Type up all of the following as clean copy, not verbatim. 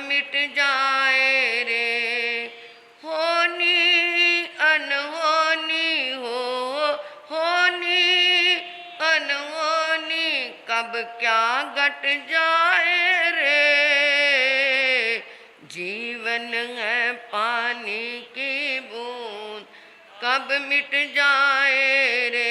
मिट जाए रे। होनी अनहोनी होनी अनहोनी कब क्या घट जाए रे। जीवन है पानी की बूंद कब मिट जाए रे।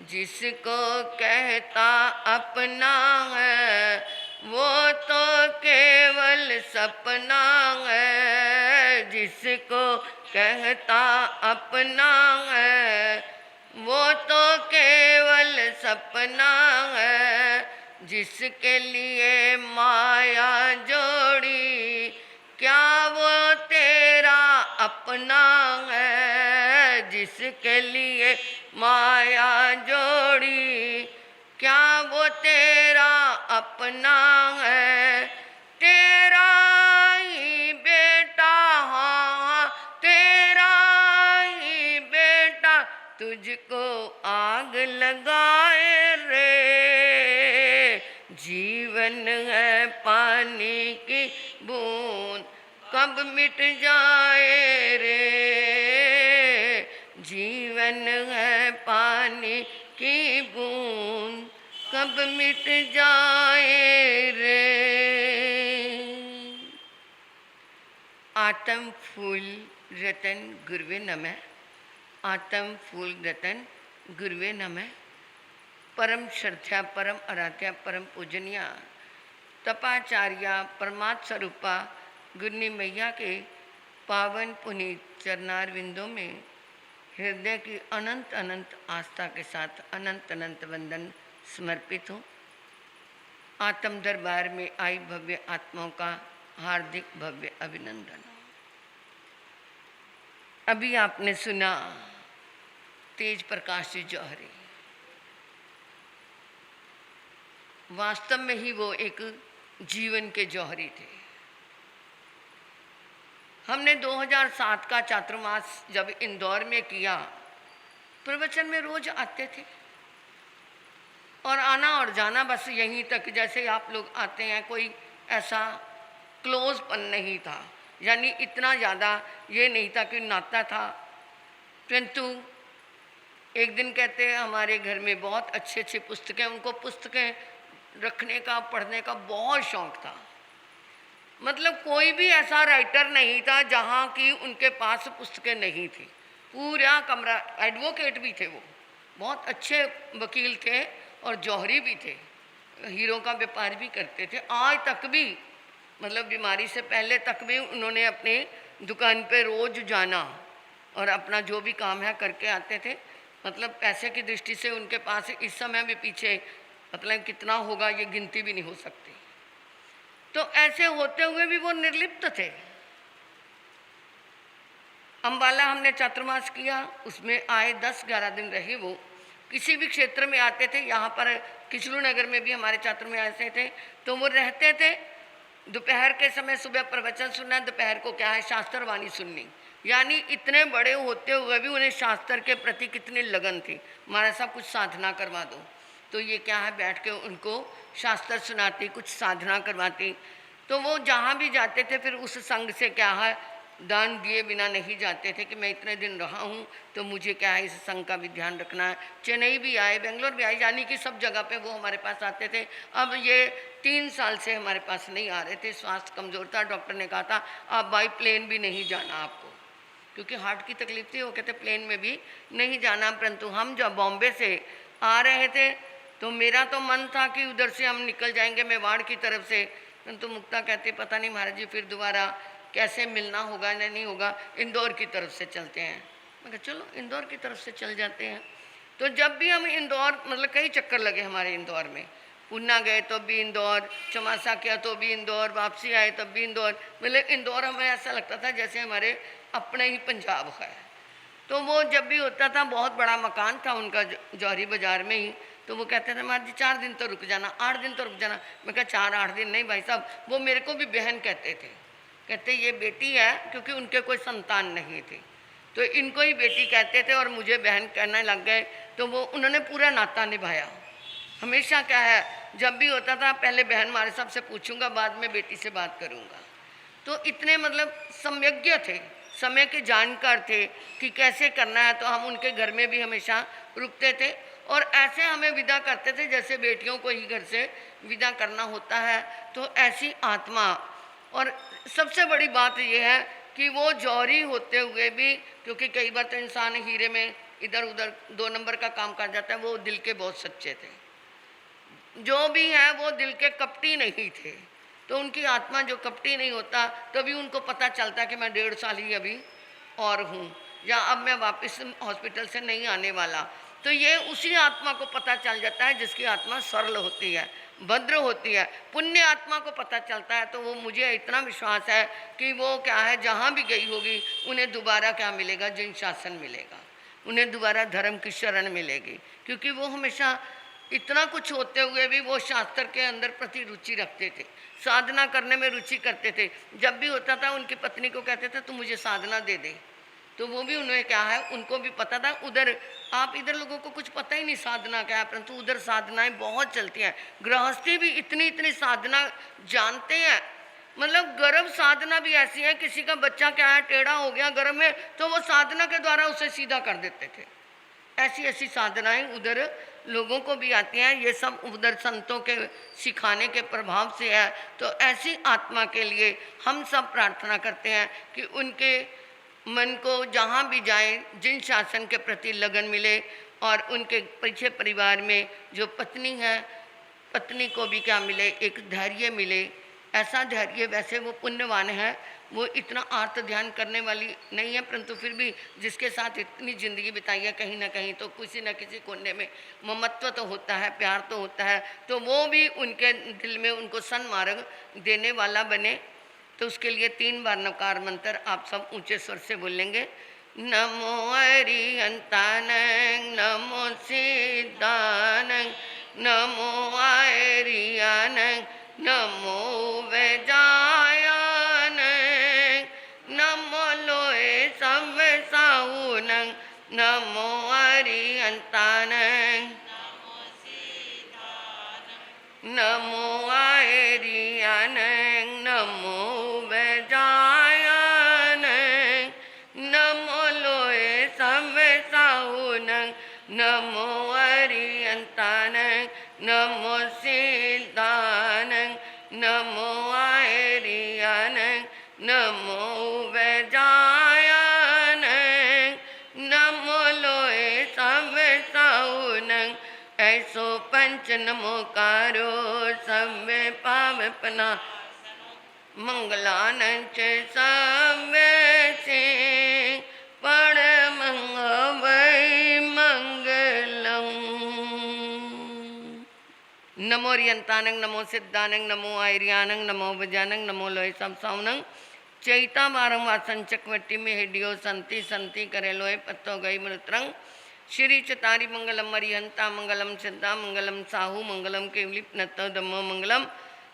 जिसको कहता अपना है वो तो केवल सपना है। जिसको कहता अपना है वो तो केवल सपना है। जिसके लिए माया जोड़ी क्या वो तेरा अपना है। जिसके लिए माया जोड़ी क्या वो तेरा अपना है। तेरा ही बेटा, हाँ तेरा ही बेटा तुझको आग लगाए रे। जीवन है पानी की बूंद कब मिट जाए रे। जीवन है पानी की बूंद कब मिट जाए रे। आत्म फूल रतन गुरुवे नमः। आत्म फूल रतन गुरुवे नमः। परम श्रद्धा परम आराध्या परम पूजनिया तपाचार्या परमात्म स्वरूपा गुरनी मैया के पावन पुनीत चरणार विंदों में हृदय की अनंत अनंत आस्था के साथ अनंत अनंत वंदन समर्पित हूँ। आत्म दरबार में आई भव्य आत्माओं का हार्दिक भव्य अभिनंदन। अभी आपने सुना तेज प्रकाश जी जौहरी। वास्तव में ही वो एक जीवन के जौहरी थे। हमने 2007 का चातुर्मास जब इंदौर में किया, प्रवचन में रोज आते थे और आना और जाना बस यहीं तक, जैसे आप लोग आते हैं, कोई ऐसा क्लोजपन नहीं था, यानी इतना ज़्यादा ये नहीं था कि नाता था। परंतु एक दिन कहते हैं हमारे घर में बहुत अच्छी अच्छी पुस्तकें, उनको पुस्तकें रखने का पढ़ने का बहुत शौक़ था। मतलब कोई भी ऐसा राइटर नहीं था जहाँ की उनके पास पुस्तकें नहीं थी। पूरा कमरा, एडवोकेट भी थे, वो बहुत अच्छे वकील थे और जौहरी भी थे, हीरो का व्यापार भी करते थे। आज तक भी, मतलब बीमारी से पहले तक भी उन्होंने अपने दुकान पे रोज़ जाना और अपना जो भी काम है करके आते थे। मतलब पैसे की दृष्टि से उनके पास इस समय भी पीछे मतलब कितना होगा ये गिनती भी नहीं हो सकती। तो ऐसे होते हुए भी वो निर्लिप्त थे। अम्बाला हमने चातुर्मास किया, उसमें आए 10-11 दिन रहे। वो किसी भी क्षेत्र में आते थे, यहाँ पर किचलू नगर में भी हमारे चातुर्मास ऐसे थे, तो वो रहते थे। दोपहर के समय सुबह प्रवचन सुनना, दोपहर को क्या है शास्त्र वाणी सुननी। यानी इतने बड़े होते हुए भी उन्हें शास्त्र के प्रति कितनी लगन थी। हमारा सब कुछ साधना करवा दो, तो ये क्या है बैठ के उनको शास्त्र सुनाती, कुछ साधना करवाती। तो वो जहाँ भी जाते थे फिर उस संघ से क्या है दान दिए बिना नहीं जाते थे कि मैं इतने दिन रहा हूँ तो मुझे क्या है इस संघ का भी ध्यान रखना है। चेन्नई भी आए, बेंगलोर भी आए, यानी कि सब जगह पे वो हमारे पास आते थे। अब ये 3 साल से हमारे पास नहीं आ रहे थे, स्वास्थ्य कमज़ोर था। डॉक्टर ने कहा था आप बाई प्लेन भी नहीं जाना आपको, क्योंकि हार्ट की तकलीफ थी। वो कहते प्लेन में भी नहीं जाना। परंतु हम जब बॉम्बे से आ रहे थे तो मेरा तो मन था कि उधर से हम निकल जाएंगे मेवाड़ की तरफ से। परंतु मुक्ता कहते पता नहीं महाराज जी फिर दोबारा कैसे मिलना होगा या नहीं होगा, इंदौर की तरफ से चलते हैं। मैं कहा चलो इंदौर की तरफ से चल जाते हैं। तो जब भी हम इंदौर, मतलब कई चक्कर लगे हमारे इंदौर में, ऊना गए तो भी इंदौर, चमासा किया तो भी इंदौर, वापसी आए तब भी इंदौर। मतलब इंदौर हमें ऐसा लगता था जैसे हमारे अपने ही पंजाब है। तो वो जब भी होता था, बहुत बड़ा मकान था उनका जौहरी बाज़ार में ही, तो वो कहते थे महाराज जी 4 दिन तो रुक जाना, 8 दिन तो रुक जाना। मैं कहा 4-8 दिन नहीं भाई साहब। वो मेरे को भी बहन कहते थे, कहते ये बेटी है, क्योंकि उनके कोई संतान नहीं थी तो इनको ही बेटी कहते थे और मुझे बहन कहने लग गए। तो वो उन्होंने पूरा नाता निभाया। हमेशा क्या है जब भी होता था पहले बहन हमारे साहब से पूछूंगा, बाद में बेटी से बात करूंगा। तो इतने मतलब सम्यज्ञ थे, समय के जानकार थे कि कैसे करना है। तो हम उनके घर में भी हमेशा रुकते थे और ऐसे हमें विदा करते थे जैसे बेटियों को ही घर से विदा करना होता है। तो ऐसी आत्मा। और सबसे बड़ी बात यह है कि वो जौहरी होते हुए भी, क्योंकि कई बार तो इंसान हीरे में इधर उधर 2 नंबर का काम कर जाता है, वो दिल के बहुत सच्चे थे। जो भी है वो दिल के कपटी नहीं थे। तो उनकी आत्मा जो कपटी नहीं होता, तभी उनको पता चलता कि मैं 1.5 साल ही अभी और हूँ, या अब मैं वापस हॉस्पिटल से नहीं आने वाला। तो ये उसी आत्मा को पता चल जाता है जिसकी आत्मा सरल होती है, भद्र होती है। पुण्य आत्मा को पता चलता है। तो वो मुझे इतना विश्वास है कि वो क्या है, जहाँ भी गई होगी उन्हें दोबारा क्या मिलेगा, जिन शासन मिलेगा, उन्हें दोबारा धर्म की शरण मिलेगी। क्योंकि वो हमेशा इतना कुछ होते हुए भी वो शास्त्र के अंदर प्रति रुचि रखते थे, साधना करने में रुचि करते थे। जब भी होता था उनकी पत्नी को कहते थे तू मुझे साधना दे दे, तो वो भी उन्हें क्या है, उनको भी पता था। उधर आप इधर लोगों को कुछ पता ही नहीं साधना क्या है, परंतु उधर साधनाएं बहुत चलती हैं। गृहस्थी भी इतनी इतनी साधना जानते हैं। मतलब गर्भ साधना भी ऐसी है, किसी का बच्चा क्या है टेढ़ा हो गया गर्भ में, तो वो साधना के द्वारा उसे सीधा कर देते थे। ऐसी ऐसी साधनाएं उधर लोगों को भी आती हैं। ये सब उधर संतों के सिखाने के प्रभाव से है। तो ऐसी आत्मा के लिए हम सब प्रार्थना करते हैं कि उनके मन को जहाँ भी जाए जिन शासन के प्रति लगन मिले, और उनके पीछे परिवार में जो पत्नी है, पत्नी को भी क्या मिले, एक धैर्य मिले। ऐसा धैर्य, वैसे वो पुण्यवान है, वो इतना आर्त ध्यान करने वाली नहीं है, परंतु फिर भी जिसके साथ इतनी ज़िंदगी बिताई है, कहीं ना कहीं तो किसी न किसी कोने में ममत्व तो होता है, प्यार तो होता है। तो वो भी उनके दिल में उनको सन्मार्ग देने वाला बने। तो उसके लिए 3 बार नकार मंत्र आप सब ऊंचे स्वर से बोलेंगे। नमो अरिहंतानंग, नमो सिद्धानंग, नमो आर्यानंग, नमो वेदायानंग, नमो लोए सब साहुनंग, नमो अरिहंतानंग, नमो आर्यानंग, नमो वेदायानंग, नमो लोए सब साहुनंग, नमो अरिहंतानंग, नमो सिद्धानंग, नमो आर्यानंग, नमो वेदायानंग, नमो लोए सब साहुनंग। ऐसो पंच नमोकारो सब पावपना, मंगलानंच सब से परमं वै मंगलम। नमो रियंतानंग, नमो सिद्धानंग, नमो आर्यानंग, नमो वजानंग, नमो लोय सब साउनंग। चैता मारं वासन चकवट्टी में हेडियो संति संति करे लोय पत्तो गई मृत्रंग। श्री चतारी मंगलम अरिहंता मंगलम सिद्धा मंगलम साहू मंगलम केवलिप नत्तो दमो मंगलम।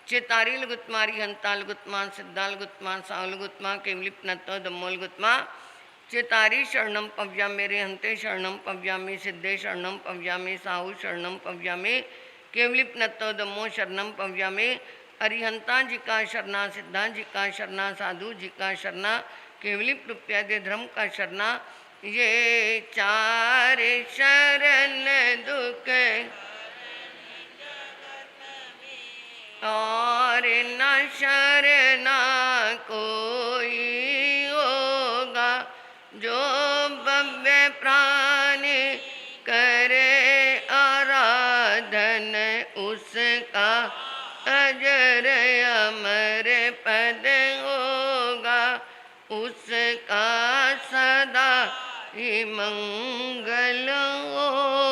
चेतारी लुगुत्मा अरिहंता लुगुत्मा सिद्धा लुगुत्मा साहू लुगुत्मा केवलिप नत्तो दमो लुगुत्मा। चेतारी शरणम पव्यामि रिहंते शरणम पव्यामि सिद्धे शरणम पव्यामि साहू शरणम पव्यामि केवलिप नत्तो दमो शरणम पव्यामि। अरिहंता जी का शरणा, सिद्धा जी का शरणा, साधु जी का शरणा, केवलिप रुपया दे धर्म का शरणा। ये 4 शरण दुख और न शरणा कोई होगा, जो भव्य प्राण करे आराधन उसका अजर अमर पद होगा, उसका सदा ही मंगल हो।